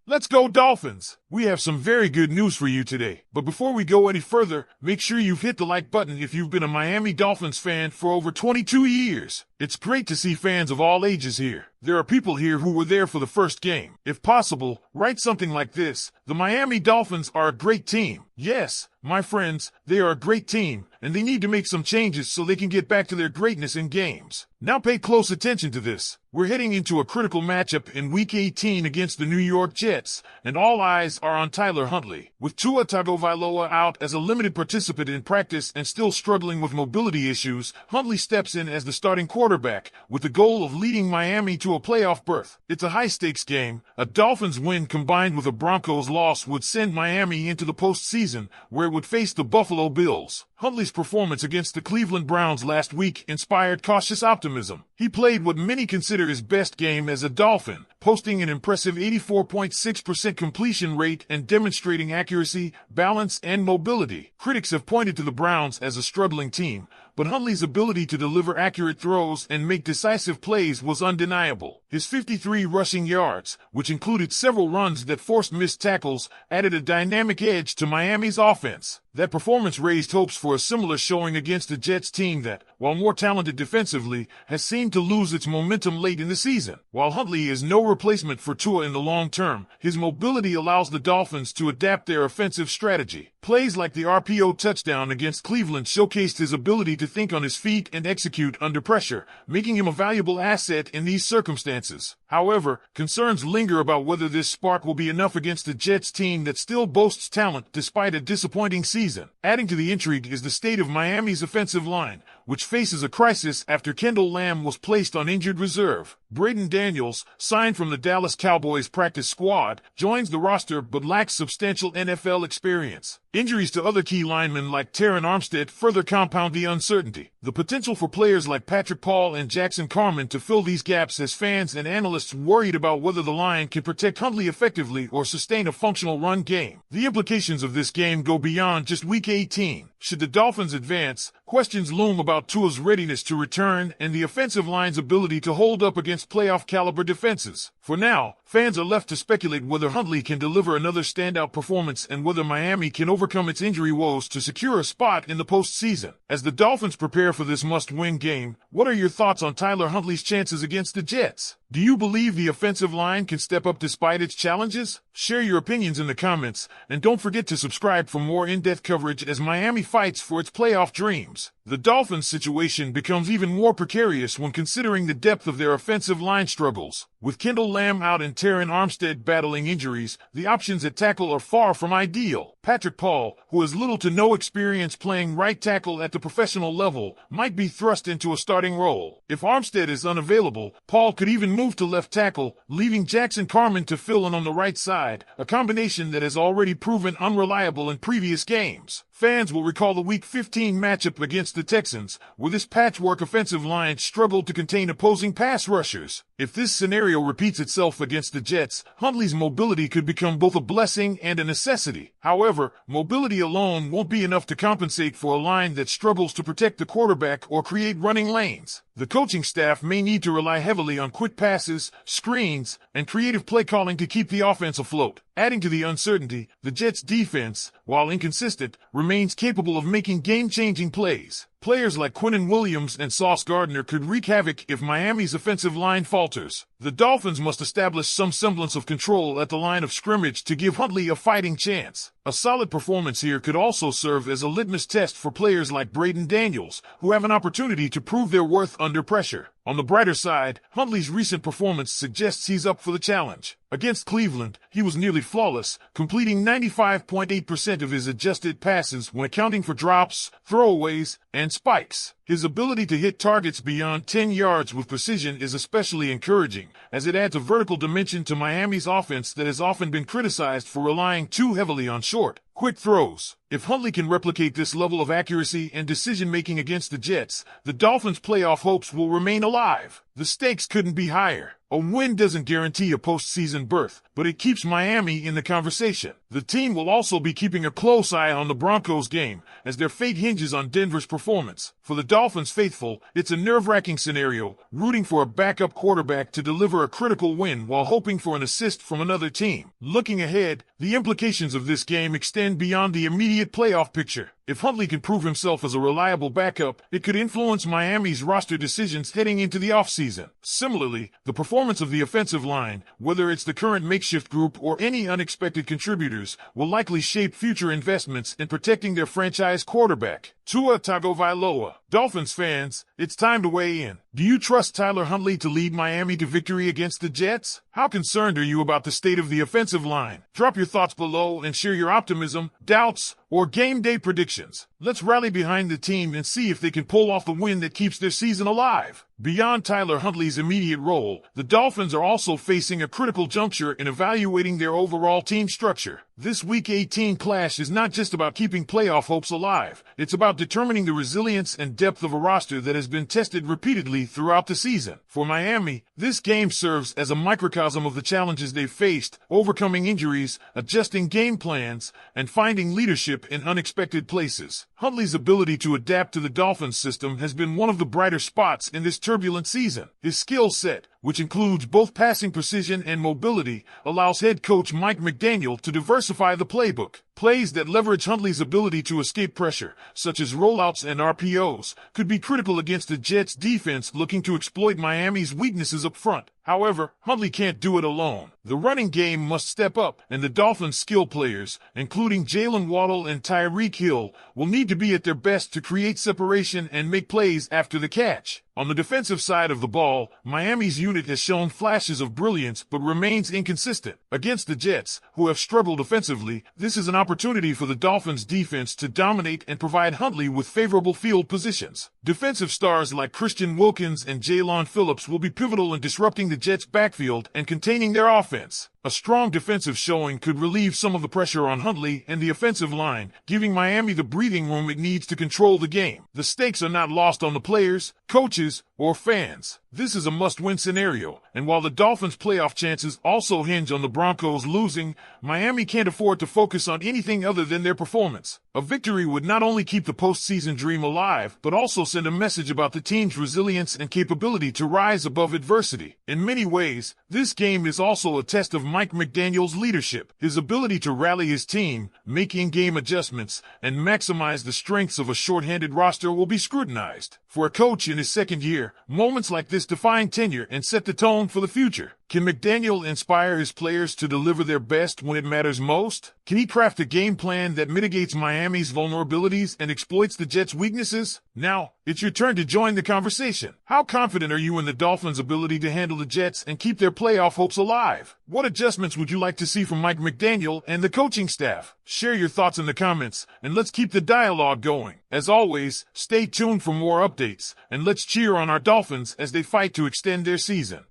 Let's go Dolphins! We have some very good news for you today. But before we go any further, make sure you've hit the like button if you've been a Miami Dolphins fan for over 22 years. It's great to see fans of all ages here. There are people here who were there for the first game. If possible, write something like this: the Miami Dolphins are a great team. Yes, my friends, they are a great team, and they need to make some changes so they can get back to their greatness in games. Now pay close attention to this. We're heading into a critical matchup in Week 18 against the New York Jets, and all eyes are on Tyler Huntley. With Tua Tagovailoa out as a limited participant in practice and still struggling with mobility issues, Huntley steps in as the starting quarterback, with the goal of leading Miami to a playoff berth. It's a high-stakes game. A Dolphins win combined with a Broncos loss would send Miami into the postseason, where it would face the Buffalo Bills. Huntley's performance against the Cleveland Browns last week inspired cautious optimism. He played what many consider his best game as a Dolphin, posting an impressive 84.6% completion rate and demonstrating accuracy, balance, and mobility. Critics have pointed to the Browns as a struggling team, but Huntley's ability to deliver accurate throws and make decisive plays was undeniable. His 53 rushing yards, which included several runs that forced missed tackles, added a dynamic edge to Miami's offense. That performance raised hopes for a similar showing against a Jets team that, while more talented defensively, has seemed to lose its momentum late in the season. While Huntley is no replacement for Tua in the long term, his mobility allows the Dolphins to adapt their offensive strategy. Plays like the RPO touchdown against Cleveland showcased his ability to think on his feet and execute under pressure, making him a valuable asset in these circumstances. However, concerns linger about whether this spark will be enough against a Jets team that still boasts talent despite a disappointing season. Adding to the intrigue is the state of Miami's offensive line, which faces a crisis after Kendall Lamb was placed on injured reserve. Braden Daniels, signed from the Dallas Cowboys practice squad, joins the roster but lacks substantial NFL experience. Injuries to other key linemen like Terron Armstead further compound the uncertainty. The potential for players like Patrick Paul and Jackson Carman to fill these gaps has fans and analysts worried about whether the line can protect Huntley effectively or sustain a functional run game. The implications of this game go beyond just Week 18. Should the Dolphins advance, questions loom about Tua's readiness to return and the offensive line's ability to hold up against playoff-caliber defenses. For now, fans are left to speculate whether Huntley can deliver another standout performance and whether Miami can overcome its injury woes to secure a spot in the postseason. As the Dolphins prepare for this must-win game, what are your thoughts on Tyler Huntley's chances against the Jets? Do you believe the offensive line can step up despite its challenges? Share your opinions in the comments, and don't forget to subscribe for more in-depth coverage as Miami fights for its playoff dreams. The Dolphins' situation becomes even more precarious when considering the depth of their offensive line struggles. With Kendall Lamb out and Terron Armstead battling injuries, the options at tackle are far from ideal. Patrick Paul, who has little to no experience playing right tackle at the professional level, might be thrust into a starting role. If Armstead is unavailable, Paul could even move to left tackle, leaving Jackson Carman to fill in on the right side, a combination that has already proven unreliable in previous games. Fans will recall the Week 15 matchup against the Texans, where this patchwork offensive line struggled to contain opposing pass rushers. If this scenario repeats itself against the Jets, Huntley's mobility could become both a blessing and a necessity. However, mobility alone won't be enough to compensate for a line that struggles to protect the quarterback or create running lanes. The coaching staff may need to rely heavily on quick passes, screens, and creative play calling to keep the offense afloat. Adding to the uncertainty, the Jets' defense, while inconsistent, remains capable of making game-changing plays. Players like Quinnen Williams and Sauce Gardner could wreak havoc if Miami's offensive line falters. The Dolphins must establish some semblance of control at the line of scrimmage to give Huntley a fighting chance. A solid performance here could also serve as a litmus test for players like Braden Daniels, who have an opportunity to prove their worth under pressure. On the brighter side, Huntley's recent performance suggests he's up for the challenge. Against Cleveland, he was nearly flawless, completing 95.8% of his adjusted passes when accounting for drops, throwaways, and spikes. His ability to hit targets beyond 10 yards with precision is especially encouraging, as it adds a vertical dimension to Miami's offense that has often been criticized for relying too heavily on short, quick throws. If Huntley can replicate this level of accuracy and decision-making against the Jets, the Dolphins' playoff hopes will remain alive. The stakes couldn't be higher. A win doesn't guarantee a postseason berth, but it keeps Miami in the conversation. The team will also be keeping a close eye on the Broncos game, as their fate hinges on Denver's performance. For the Dolphins faithful, it's a nerve-wracking scenario, rooting for a backup quarterback to deliver a critical win while hoping for an assist from another team. Looking ahead, the implications of this game extend beyond the immediate playoff picture. If Huntley can prove himself as a reliable backup, it could influence Miami's roster decisions heading into the offseason. Similarly, the performance of the offensive line, whether it's the current makeshift group or any unexpected contributors, will likely shape future investments in protecting their franchise quarterback. Tua Tagovailoa. Dolphins fans, it's time to weigh in. Do you trust Tyler Huntley to lead Miami to victory against the Jets? How concerned are you about the state of the offensive line? Drop your thoughts below and share your optimism, doubts, or game day predictions. Let's rally behind the team and see if they can pull off the win that keeps their season alive. Beyond Tyler Huntley's immediate role, the Dolphins are also facing a critical juncture in evaluating their overall team structure. This Week 18 clash is not just about keeping playoff hopes alive. It's about determining the resilience and depth of a roster that has been tested repeatedly throughout the season. For Miami, this game serves as a microcosm of the challenges they've faced, overcoming injuries, adjusting game plans, and finding leadership in unexpected places. Huntley's ability to adapt to the Dolphins system has been one of the brighter spots in this turbulent season. His skill set, which includes both passing precision and mobility, allows head coach Mike McDaniel to diversify the playbook. Plays that leverage Huntley's ability to escape pressure, such as rollouts and RPOs, could be critical against the Jets' defense looking to exploit Miami's weaknesses up front. However, Huntley can't do it alone. The running game must step up, and the Dolphins' skill players, including Jalen Waddle and Tyreek Hill, will need to be at their best to create separation and make plays after the catch. On the defensive side of the ball, Miami's unit has shown flashes of brilliance but remains inconsistent. Against the Jets, who have struggled offensively, this is an opportunity for the Dolphins' defense to dominate and provide Huntley with favorable field positions. Defensive stars like Christian Wilkins and Jaylon Phillips will be pivotal in disrupting the Jets' backfield and containing their offense. A strong defensive showing could relieve some of the pressure on Huntley and the offensive line, giving Miami the breathing room it needs to control the game. The stakes are not lost on the players, coaches, or fans. This is a must-win scenario, and while the Dolphins' playoff chances also hinge on the Broncos losing, Miami can't afford to focus on anything other than their performance. A victory would not only keep the postseason dream alive, but also send a message about the team's resilience and capability to rise above adversity. In many ways, this game is also a test of Mike McDaniel's leadership. His ability to rally his team, make in-game adjustments, and maximize the strengths of a short-handed roster will be scrutinized. For a coach in his second year, moments like this define tenure and set the tone for the future. Can McDaniel inspire his players to deliver their best when it matters most? Can he craft a game plan that mitigates Miami's vulnerabilities and exploits the Jets' weaknesses? Now, it's your turn to join the conversation. How confident are you in the Dolphins' ability to handle the Jets and keep their playoff hopes alive? What adjustments would you like to see from Mike McDaniel and the coaching staff? Share your thoughts in the comments, and let's keep the dialogue going. As always, stay tuned for more updates, and let's cheer on our Dolphins as they fight to extend their season.